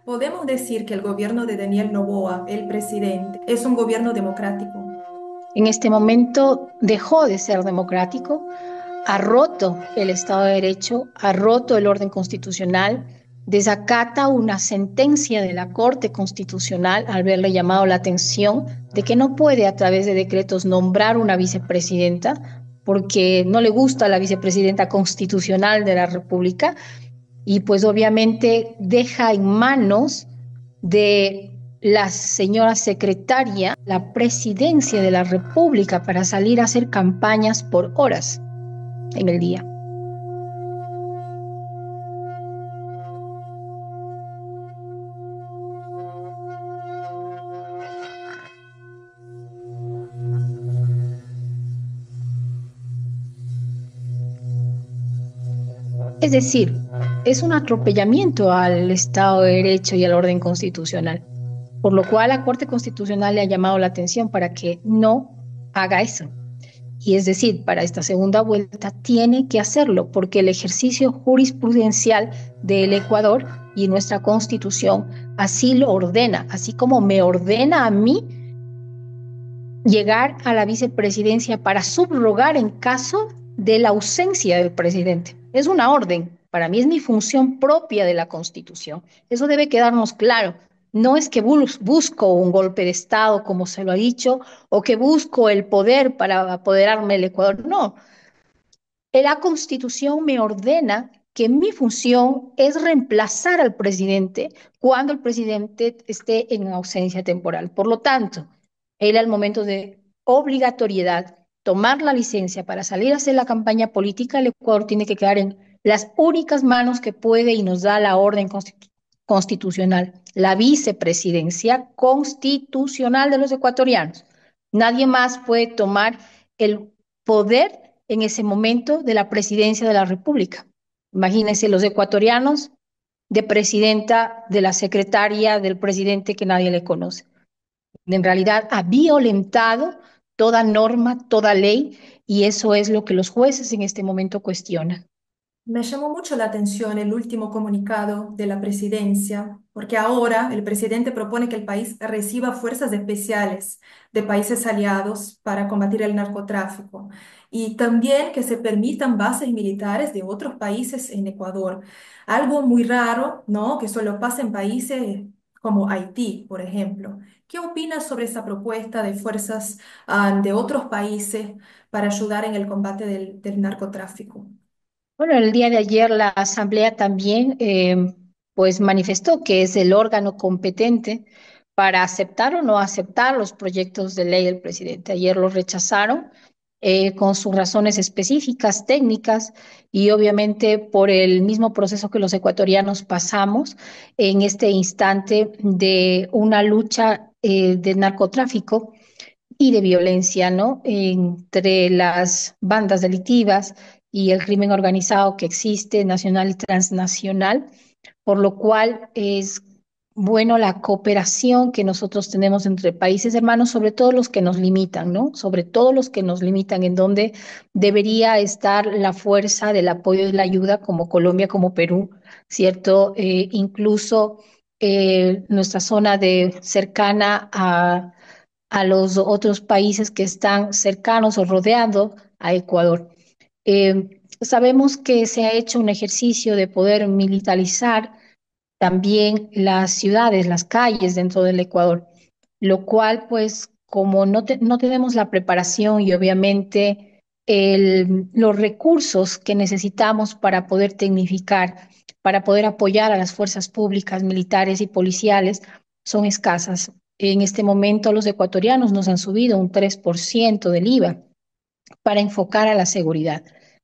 Podemos decir que el gobierno de Daniel Noboa, el presidente, es un gobierno democrático. En este momento dejó de ser democrático, ha roto el Estado de Derecho, ha roto el orden constitucional, desacata una sentencia de la Corte Constitucional al haberle llamado la atención de que no puede a través de decretos nombrar una vicepresidenta porque no le gusta la vicepresidenta constitucional de la República y pues obviamente deja en manos de la señora secretaria la presidencia de la República para salir a hacer campañas por horas en el día. Es decir, es un atropellamiento al Estado de Derecho y al orden constitucional, por lo cual la Corte Constitucional le ha llamado la atención para que no haga eso. Y es decir, para esta segunda vuelta tiene que hacerlo porque el ejercicio jurisprudencial del Ecuador y nuestra constitución así lo ordena, así como me ordena a mí llegar a la vicepresidencia para subrogar en caso de la ausencia del presidente. Es una orden, para mí es mi función propia de la constitución. Eso debe quedarnos claro. No es que busco un golpe de Estado, como se lo ha dicho, o que busco el poder para apoderarme del Ecuador. No, la Constitución me ordena que mi función es reemplazar al presidente cuando el presidente esté en ausencia temporal. Por lo tanto, él al momento de obligatoriedad tomar la licencia para salir a hacer la campaña política, el Ecuador tiene que quedar en las únicas manos que puede y nos da la orden constitucional, la vicepresidencia constitucional de los ecuatorianos. Nadie más puede tomar el poder en ese momento de la presidencia de la República. Imagínense los ecuatorianos de presidenta, de la secretaria, del presidente que nadie le conoce. En realidad ha violentado toda norma, toda ley, y eso es lo que los jueces en este momento cuestionan. Me llamó mucho la atención el último comunicado de la presidencia, porque ahora el presidente propone que el país reciba fuerzas especiales de países aliados para combatir el narcotráfico y también que se permitan bases militares de otros países en Ecuador. Algo muy raro, ¿no? Que solo pasa en países como Haití, por ejemplo. ¿Qué opinas sobre esa propuesta de fuerzas, de otros países para ayudar en el combate del narcotráfico? Bueno, el día de ayer la Asamblea también pues manifestó que es el órgano competente para aceptar o no aceptar los proyectos de ley del presidente. Ayer los rechazaron con sus razones específicas, técnicas y obviamente por el mismo proceso que los ecuatorianos pasamos en este instante de una lucha de narcotráfico y de violencia, ¿no? Entre las bandas delictivas y el crimen organizado que existe, nacional y transnacional, por lo cual es bueno la cooperación que nosotros tenemos entre países hermanos, sobre todo los que nos limitan, ¿no? Sobre todo los que nos limitan, en donde debería estar la fuerza del apoyo y la ayuda, como Colombia, como Perú, ¿cierto? Incluso nuestra zona de cercana a los otros países que están cercanos o rodeando a Ecuador. Sabemos que se ha hecho un ejercicio de poder militarizar también las ciudades, las calles dentro del Ecuador, lo cual pues como no tenemos la preparación y obviamente los recursos que necesitamos para poder tecnificar, para poder apoyar a las fuerzas públicas, militares y policiales, son escasas. En este momento los ecuatorianos nos han subido un 3% del IVA para enfocar a la seguridad.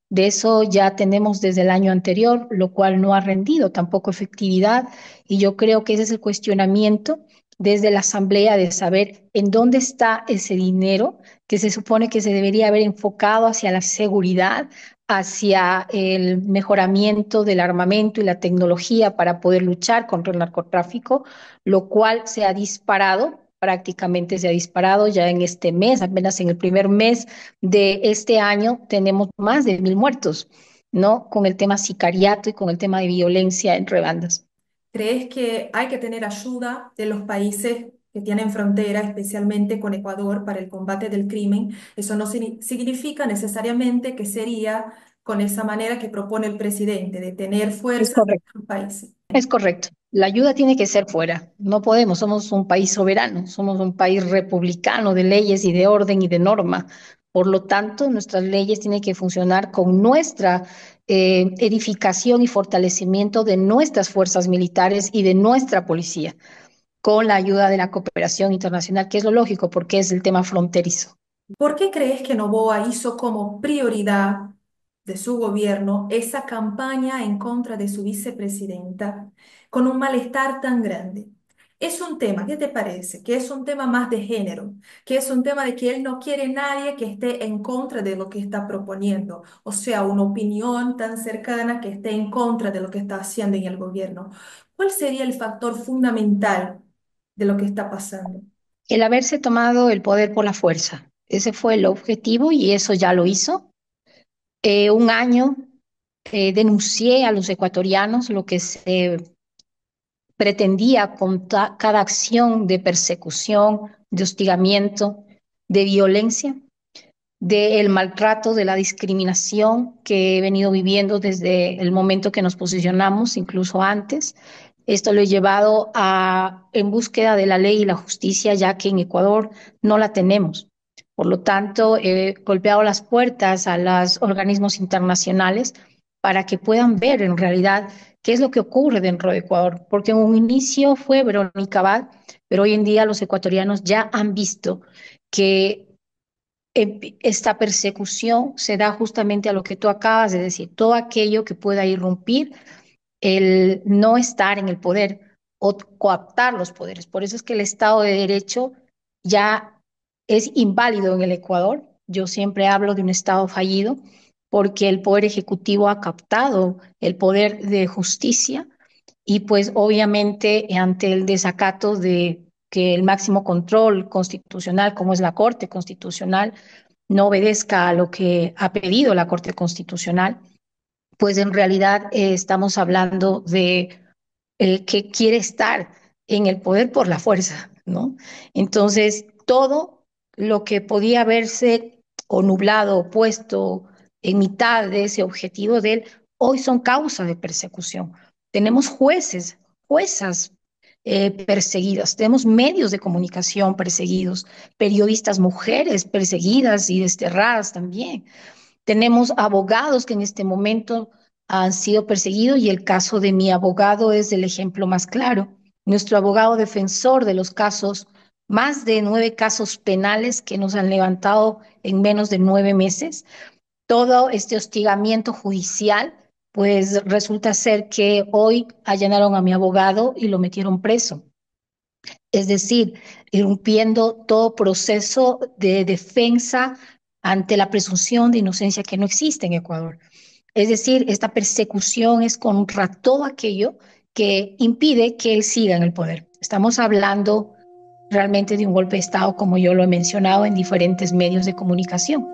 De eso ya tenemos desde el año anterior, lo cual no ha rendido tampoco efectividad y yo creo que ese es el cuestionamiento desde la Asamblea de saber en dónde está ese dinero que se supone que se debería haber enfocado hacia la seguridad, hacia el mejoramiento del armamento y la tecnología para poder luchar contra el narcotráfico, lo cual se ha disparado, prácticamente se ha disparado ya en este mes, apenas en el primer mes de este año tenemos más de 1.000 muertos, ¿no? Con el tema sicariato y con el tema de violencia entre bandas. ¿Crees que hay que tener ayuda de los países que tienen frontera, especialmente con Ecuador, para el combate del crimen? Eso no significa necesariamente que sería con esa manera que propone el presidente, de tener Es fuerzas de correcto. otros países. Es correcto. La ayuda tiene que ser fuera. No podemos, somos un país soberano, somos un país republicano de leyes y de orden y de norma. Por lo tanto, nuestras leyes tienen que funcionar con nuestra edificación y fortalecimiento de nuestras fuerzas militares y de nuestra policía, con la ayuda de la cooperación internacional, que es lo lógico porque es el tema fronterizo. ¿Por qué crees que Noboa hizo como prioridad de su gobierno esa campaña en contra de su vicepresidenta con un malestar tan grande? Es un tema, ¿qué te parece? Que es un tema más de género, que es un tema de que él no quiere nadie que esté en contra de lo que está proponiendo, o sea, una opinión tan cercana que esté en contra de lo que está haciendo en el gobierno. ¿Cuál sería el factor fundamental de lo que está pasando? El haberse tomado el poder por la fuerza, ese fue el objetivo y eso ya lo hizo. Un año denuncié a los ecuatorianos lo que se pretendía con cada acción de persecución, de hostigamiento, de violencia, del maltrato, de la discriminación que he venido viviendo desde el momento que nos posicionamos, incluso antes. Esto lo he llevado en búsqueda de la ley y la justicia, ya que en Ecuador no la tenemos. Por lo tanto, he golpeado las puertas a los organismos internacionales para que puedan ver en realidad qué es lo que ocurre dentro de Ecuador, porque en un inicio fue Verónica Abad, pero hoy en día los ecuatorianos ya han visto que esta persecución se da justamente a lo que tú acabas de decir, todo aquello que pueda irrumpir el no estar en el poder o coaptar los poderes. Por eso es que el Estado de Derecho ya es inválido en el Ecuador. Yo siempre hablo de un Estado fallido porque el Poder Ejecutivo ha captado el poder de justicia y pues obviamente ante el desacato de que el máximo control constitucional, como es la Corte Constitucional, no obedezca a lo que ha pedido la Corte Constitucional, pues en realidad estamos hablando de que quiere estar en el poder por la fuerza, ¿no? Entonces, todo lo que podía verse o nublado o puesto en mitad de ese objetivo de él, hoy son causa de persecución. Tenemos jueces, juezas perseguidas, tenemos medios de comunicación perseguidos, periodistas mujeres perseguidas y desterradas también. Tenemos abogados que en este momento han sido perseguidos y el caso de mi abogado es el ejemplo más claro. Nuestro abogado defensor de los casos, más de 9 casos penales que nos han levantado en menos de 9 meses, todo este hostigamiento judicial, pues resulta ser que hoy allanaron a mi abogado y lo metieron preso. Es decir, irrumpiendo todo proceso de defensa ante la presunción de inocencia que no existe en Ecuador. Es decir, esta persecución es contra todo aquello que impide que él siga en el poder. Estamos hablando realmente de un golpe de Estado, como yo lo he mencionado en diferentes medios de comunicación.